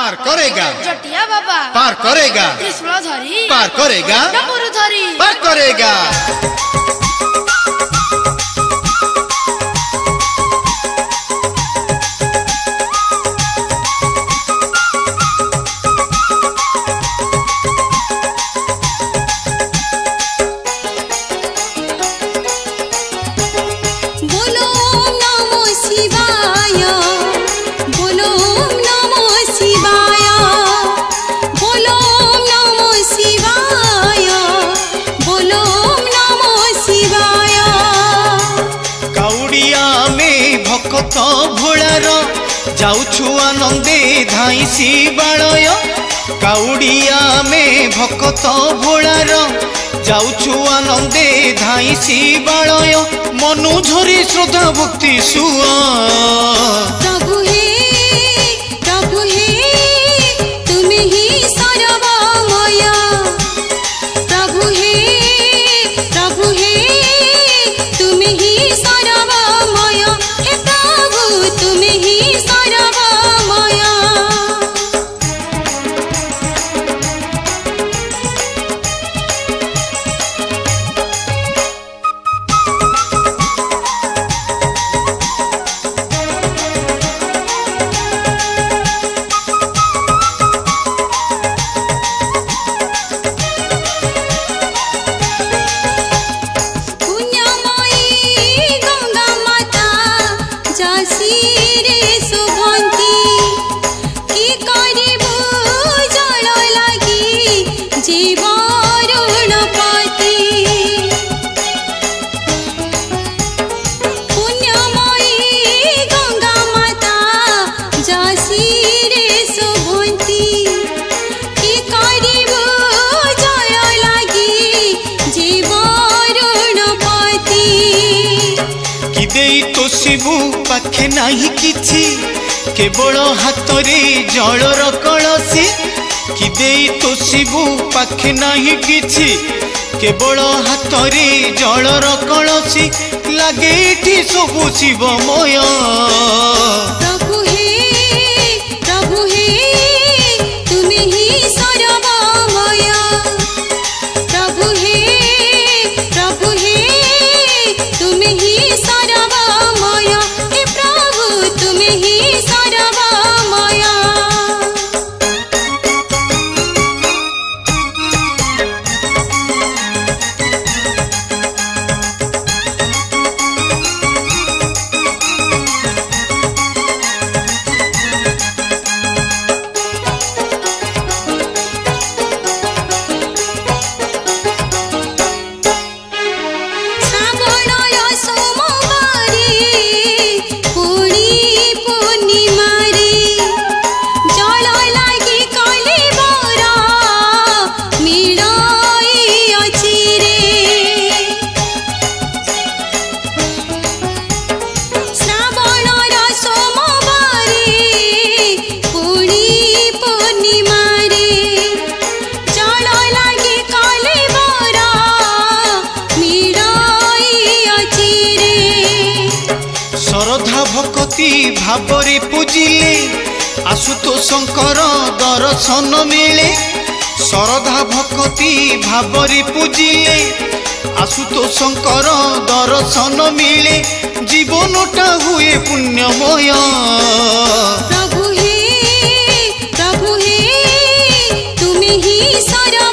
पार करेगा जटिया बाबा पार करेगा त्रिशूलधारी पार करेगा डमरूधारी पार करेगा। भक्त भोलार जाऊछु आनंदे धाईसी बालय काउडिया में भक्त भोलार जाऊछु आनंदे धाईसी बालय मनु झरी श्रद्धा भक्ति सुआ प्रभु हे तुम्हें ही सर्वमय प्रभु हे तुम्हें ही सर्वमय हे प्रभु तुम्हें ही सर्वमय। शिवु पाखे नाही किछि केवल हाथ रे जलर कलसी कि देई तो शिवु पाखे नाही किछि केवल हाथ रे जलर कलसी लागे एठी सबु शिवमय। प्रभु हे तुम्हें ही सर्वमय प्रभु हे तुम्हें ही सर्वमय हे प्रभु तुम्हें ही सर्वमय। श्रद्धा भक्ति भावरे पूजिले आशुतो शंकर दर्शन मिले श्रद्धा भक्ति भावरे पूजिले आशुतो शंकर दर्शन मिले जीवनटा हुए पुण्यमय। प्रभु हे तुम्हें ही सर्वमय